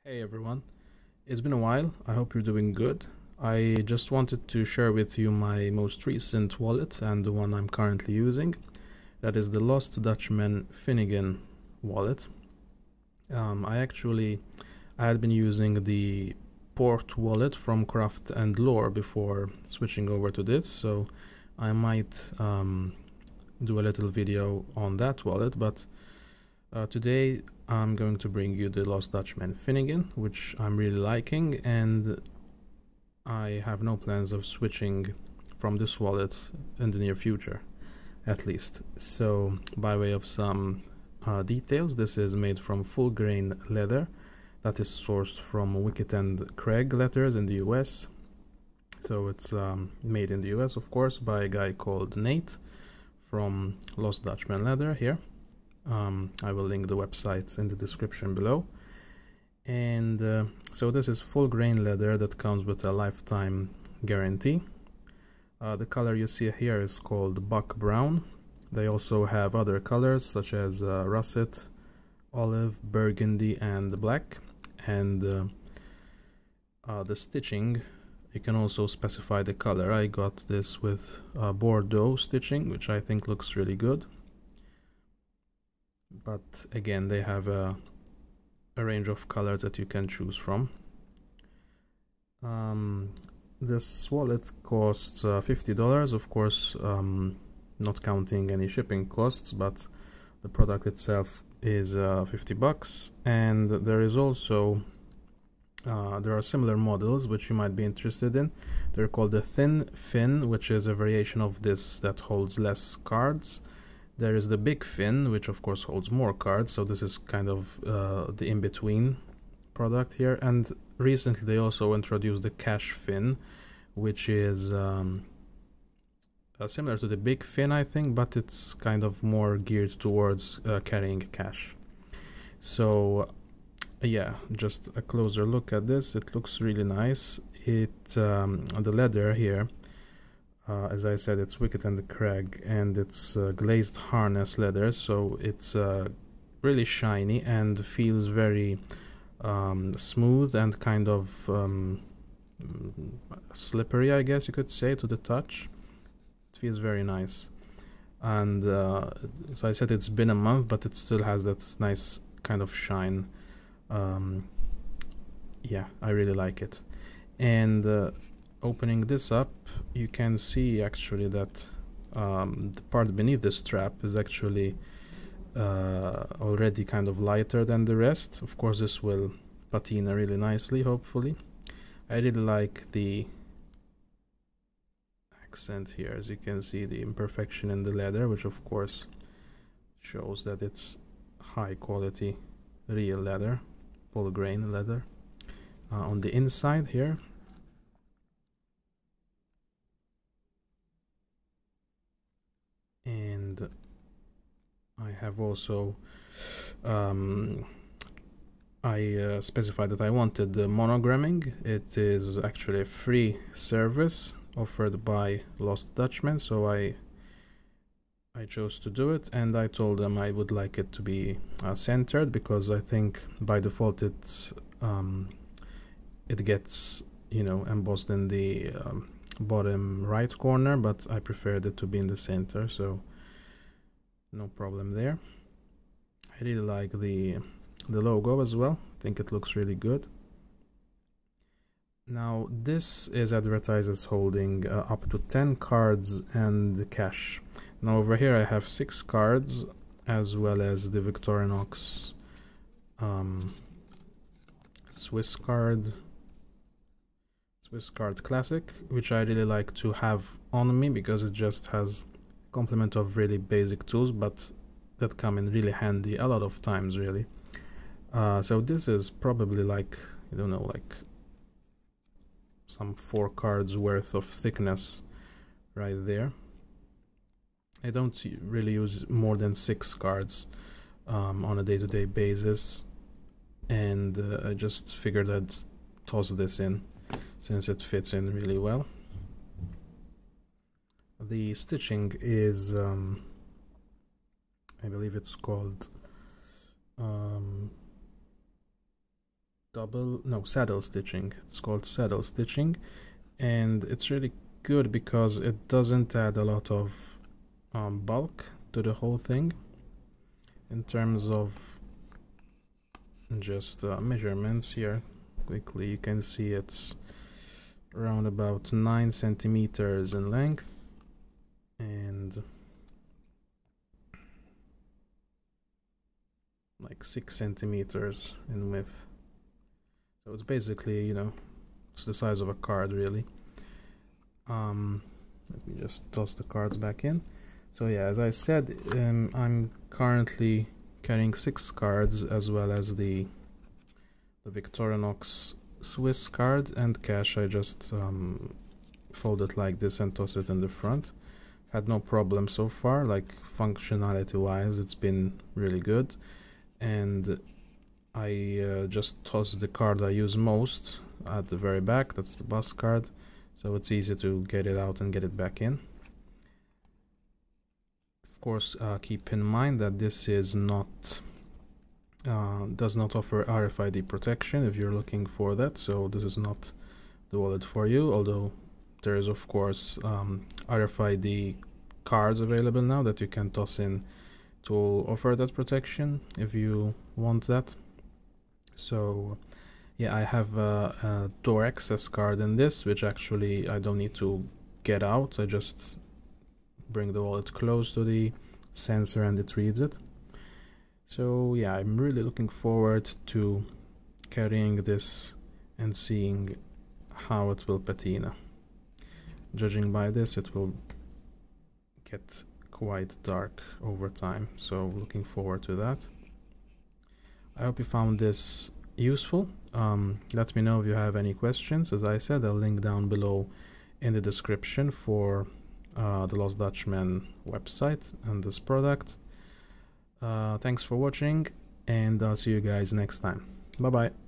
Hey everyone, it's been a while. I hope you're doing good. I just wanted to share with you my most recent wallet and the one I'm currently using. That is the Lost Dutchman Finnigan wallet. I had been using the Port wallet from Craft and Lore before switching over to this, so I might do a little video on that wallet, but today I'm going to bring you the Lost Dutchman Finnigan, which I'm really liking, and I have no plans of switching from this wallet in the near future, at least. So, by way of some details, this is made from full grain leather that is sourced from Wickett and Craig leathers in the US. So it's made in the US, of course, by a guy called Nate from Lost Dutchman Leather here. I will link the website in the description below. And so this is full grain leather that comes with a lifetime guarantee. The color you see here is called buck brown. They also have other colors such as russet, olive, burgundy and black. And the stitching, you can also specify the color. I got this with Bordeaux stitching, which I think looks really good. But again, they have a range of colors that you can choose from. This wallet costs $50, of course, not counting any shipping costs, but the product itself is 50 bucks. And there is also there are similar models which you might be interested in. They're called the Thin Fin, which is a variation of this that holds less cards. There is the Big Fin, which of course holds more cards, so this is kind of the in-between product here. And recently they also introduced the Cash Fin, which is similar to the Big Fin, I think, but it's kind of more geared towards carrying cash. So yeah, just a closer look at this. It looks really nice. The leather here, as I said, it's Wickett and Craig, and it's glazed harness leather, so it's really shiny and feels very smooth and kind of slippery, I guess you could say, to the touch. It feels very nice. And so I said it's been a month, but it still has that nice kind of shine. Yeah, I really like it. And opening this up, you can see actually that the part beneath the strap is actually already kind of lighter than the rest. Of course, this will patina really nicely, hopefully. I really like the accent here, as you can see, the imperfection in the leather, which of course shows that it's high quality real leather, full grain leather. On the inside here, and I have also I specified that I wanted the monogramming. It is actually a free service offered by Lost Dutchman, so I chose to do it, and I told them I would like it to be centered, because I think by default it gets, you know, embossed in the bottom right corner, but I preferred it to be in the center, so no problem there. I really like the logo as well. I think it looks really good. Now this is advertised as holding up to 10 cards and cash. Now over here I have 6 cards, as well as the Victorinox Swiss card Classic, which I really like to have on me because it just has a complement of really basic tools, but that come in really handy a lot of times, really. So this is probably like, I don't know, like some 4 cards worth of thickness right there. I don't really use more than 6 cards on a day-to-day basis, and I just figured I'd toss this in since it fits in really well. The stitching is I believe it's called saddle stitching. It's called saddle stitching, and it's really good because it doesn't add a lot of bulk to the whole thing. In terms of just measurements here, quickly you can see it's around about 9 centimeters in length and like 6 centimeters in width. So it's basically, you know, it's the size of a card really. Let me just toss the cards back in. So yeah, as I said, I'm currently carrying 6 cards as well as the Victorinox Swiss card, and cash I just fold it like this and toss it in the front. Had no problem so far, like functionality wise it's been really good. And I just toss the card I use most at the very back, that's the bus card, so it's easy to get it out and get it back in. Of course, keep in mind that this is not does not offer RFID protection if you're looking for that, so this is not the wallet for you, although there is of course RFID cards available now that you can toss in to offer that protection if you want that. So yeah, I have a door access card in this, which actually I don't need to get out, I just bring the wallet close to the sensor and it reads it. So yeah, I'm really looking forward to carrying this and seeing how it will patina. Judging by this, it will get quite dark over time, so looking forward to that. I hope you found this useful. Let me know if you have any questions. As I said, I'll link down below in the description for the Lost Dutchman website and this product. Thanks for watching, and I'll see you guys next time. Bye bye.